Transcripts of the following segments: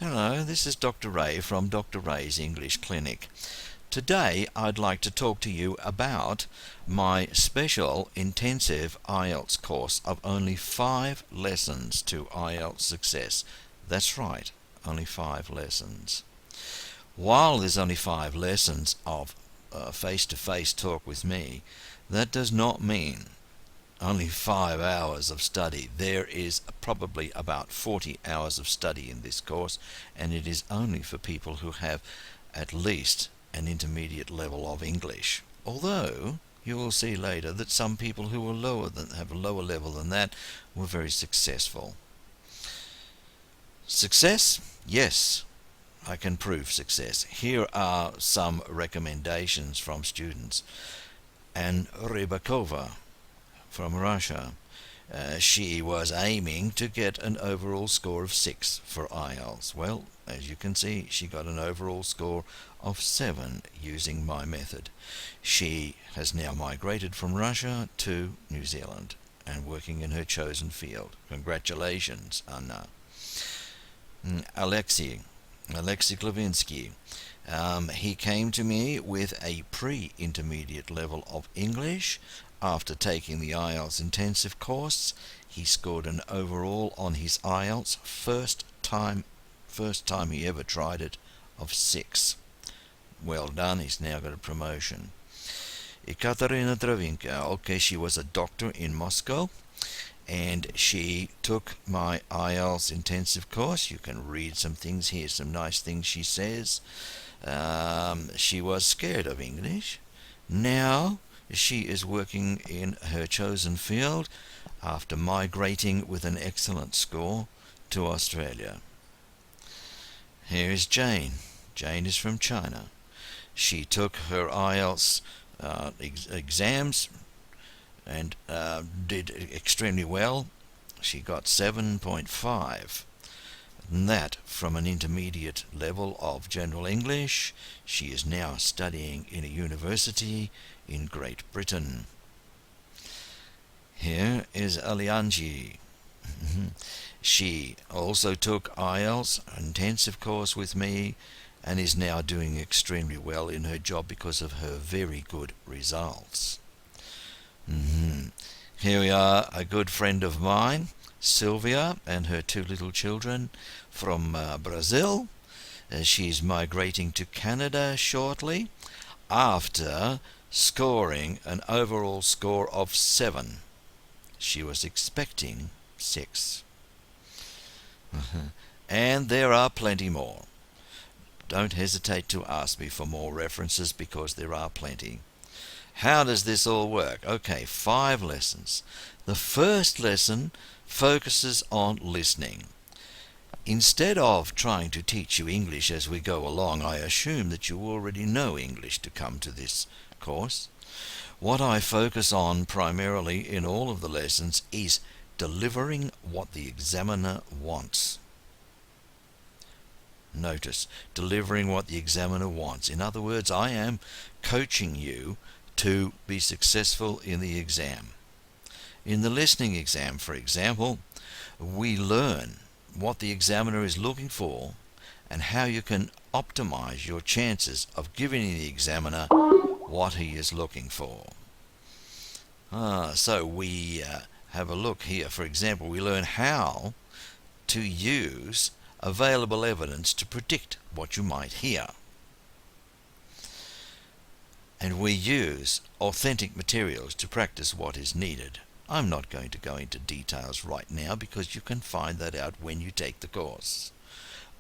Hello, this is Dr. Ray from Dr. Ray's English Clinic. Today I'd like to talk to you about my special intensive IELTS course of only 5 lessons to IELTS success. That's right, only 5 lessons. While there's only 5 lessons of face-to-face talk with me, that does not mean only 5 hours of study. There is probably about 40 hours of study in this course, and it is only for people who have at least an intermediate level of English. Although you will see later that some people who are have a lower level than that were very successful. Success? Yes, I can prove success. Here are some recommendations from students. And Rybakova from Russia. She was aiming to get an overall score of 6 for IELTS. Well, as you can see, she got an overall score of 7 using my method. She has now migrated from Russia to New Zealand and working in her chosen field. Congratulations, Anna. Alexei Klavinsky. He came to me with a pre-intermediate level of English. After taking the IELTS intensive course, he scored an overall on his IELTS first time he ever tried it, of 6. Well done, he's now got a promotion. Ekaterina Travinka, okay, she was a doctor in Moscow, and she took my IELTS intensive course. You can read some things here, some nice things she says. She was scared of English. Now she is working in her chosen field after migrating with an excellent score to Australia. Here is Jane. Jane is from China. She took her IELTS exams and did extremely well. She got 7.5. And that from an intermediate level of general English. She is now studying in a university in Great Britain. Here is Alianji. She also took IELTS intensive course with me and is now doing extremely well in her job because of her very good results. Here we are, a good friend of mine, Sylvia, and her 2 little children from Brazil. She's migrating to Canada shortly after scoring an overall score of 7. She was expecting 6. And there are plenty more. Don't hesitate to ask me for more references because there are plenty. How does this all work? Okay, 5 lessons. The first lesson focuses on listening. Instead of trying to teach you English as we go along, I assume that you already know English to come to this course. What I focus on primarily in all of the lessons is delivering what the examiner wants. Notice, delivering what the examiner wants. In other words, I am coaching you to be successful in the exam. In the listening exam, for example, we learn what the examiner is looking for and how you can optimize your chances of giving the examiner what he is looking for. So we have a look here. For example, we learn how to use available evidence to predict what you might hear. And we use authentic materials to practice what is needed. I'm not going to go into details right now because you can find that out when you take the course.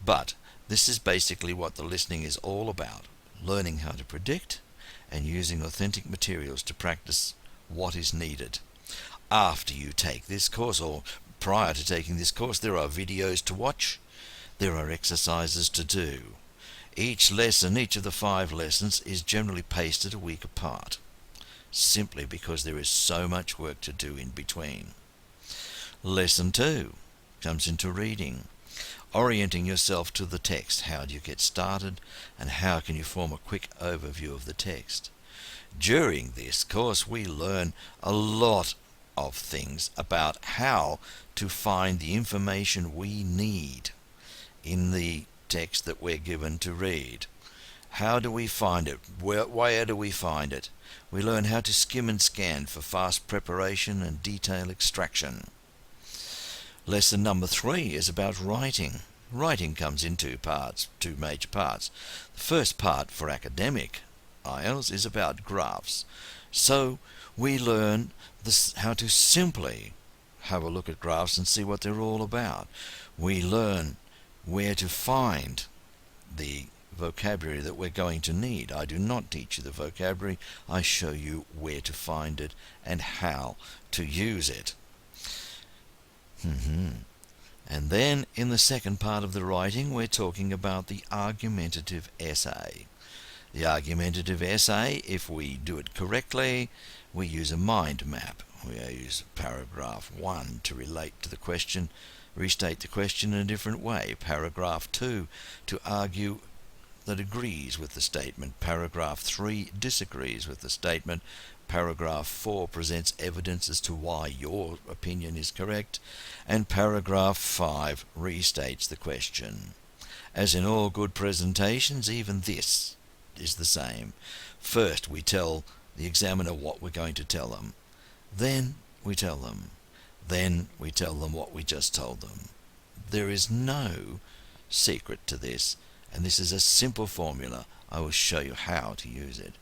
But this is basically what the listening is all about, learning how to predict and using authentic materials to practice what is needed. After you take this course, or prior to taking this course, there are videos to watch, there are exercises to do. Each lesson, each of the 5 lessons, is generally paced a week apart, simply because there is so much work to do in between. Lesson 2 comes into reading, orienting yourself to the text. How do you get started, and how can you form a quick overview of the text? During this course, we learn a lot of things about how to find the information we need in the text that we're given to read. How do we find it? Where do we find it? We learn how to skim and scan for fast preparation and detail extraction. Lesson number 3 is about writing. Writing comes in two major parts. The first part for academic IELTS is about graphs. So we learn how to simply have a look at graphs and see what they're all about. We learn where to find the vocabulary that we're going to need. I do not teach you the vocabulary, I show you where to find it and how to use it. And then in the second part of the writing, we're talking about the argumentative essay. The argumentative essay, if we do it correctly, we use a mind map. We use paragraph 1 to relate to the question, restate the question in a different way. Paragraph 2 to argue that agrees with the statement. Paragraph 3 disagrees with the statement. Paragraph 4 presents evidence as to why your opinion is correct. And paragraph 5 restates the question. As in all good presentations, even this is the same. First, we tell the examiner what we're going to tell them. Then we tell them. Then we tell them what we just told them. There is no secret to this, and this is a simple formula. I will show you how to use it.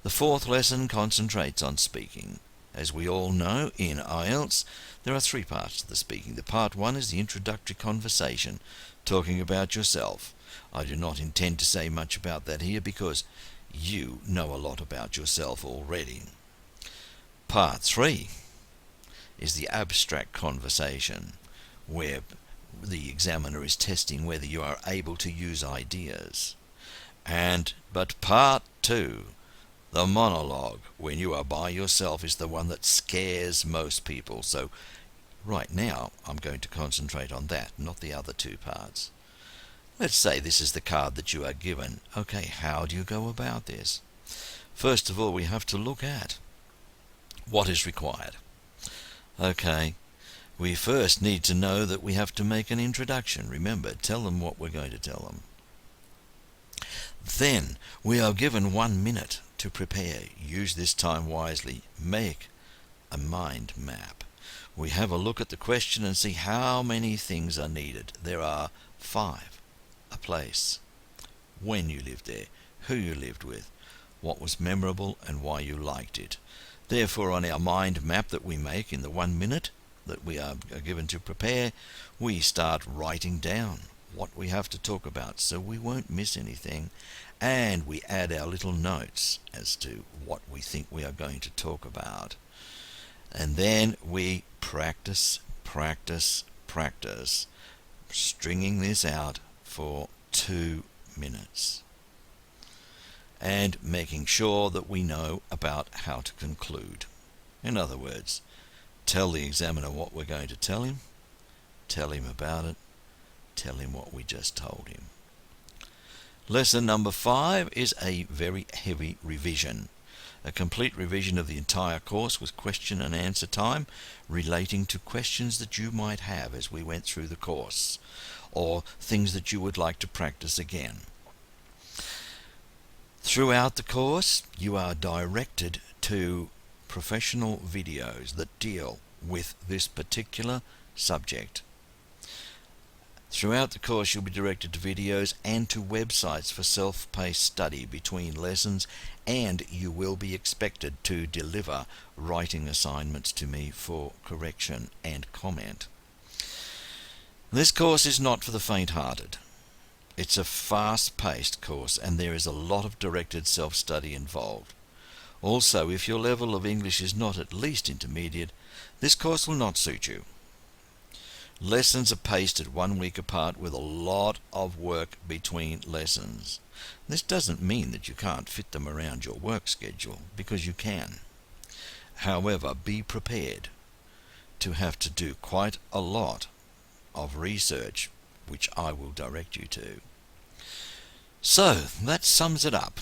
The fourth lesson concentrates on speaking. As we all know, in IELTS, there are 3 parts to the speaking. The part 1 is the introductory conversation, talking about yourself. I do not intend to say much about that here because you know a lot about yourself already. Part 3 is the abstract conversation, where the examiner is testing whether you are able to use ideas. But part 2, the monologue, when you are by yourself, is the one that scares most people. So right now I'm going to concentrate on that, not the other 2 parts. Let's say this is the card that you are given. Okay, how do you go about this? First of all, we have to look at what is required. Okay, we first need to know that we have to make an introduction. Remember, tell them what we're going to tell them. Then we are given 1 minute to prepare. Use this time wisely. Make a mind map. We have a look at the question and see how many things are needed. There are 5. A place, when you lived there, who you lived with, what was memorable and why you liked it. Therefore, on our mind map that we make in the 1 minute that we are given to prepare, we start writing down what we have to talk about so we won't miss anything, and we add our little notes as to what we think we are going to talk about. And then we practice, stringing this out for 2 minutes and making sure that we know about how to conclude. In other words, tell the examiner what we're going to tell him about it, tell him what we just told him. Lesson number 5 is a very heavy revision. A complete revision of the entire course with question and answer time relating to questions that you might have as we went through the course, or things that you would like to practice again. Throughout the course, you are directed to professional videos that deal with this particular subject. Throughout the course, you'll be directed to videos and to websites for self-paced study between lessons, and you will be expected to deliver writing assignments to me for correction and comment. This course is not for the faint-hearted. It's a fast-paced course, and there is a lot of directed self-study involved. Also, if your level of English is not at least intermediate, this course will not suit you. Lessons are paced at 1 week apart with a lot of work between lessons. This doesn't mean that you can't fit them around your work schedule, because you can. However, be prepared to have to do quite a lot of research, which I will direct you to. So, that sums it up.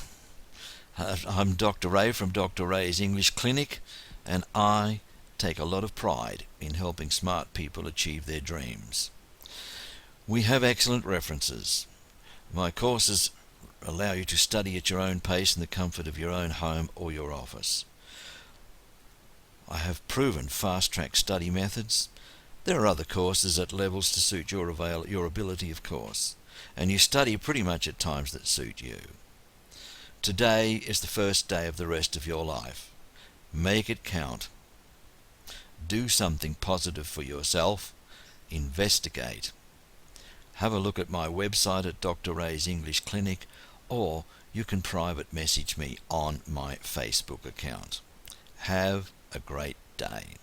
I'm Dr. Ray from Dr. Ray's English Clinic, and I take a lot of pride in helping smart people achieve their dreams. We have excellent references. My courses allow you to study at your own pace in the comfort of your own home or your office. I have proven fast-track study methods. There are other courses at levels to suit your ability, of course, and you study pretty much at times that suit you. Today is the first day of the rest of your life. Make it count. Do something positive for yourself. Investigate. Have a look at my website at Dr. Ray's English Clinic, or you can private message me on my Facebook account. Have a great day.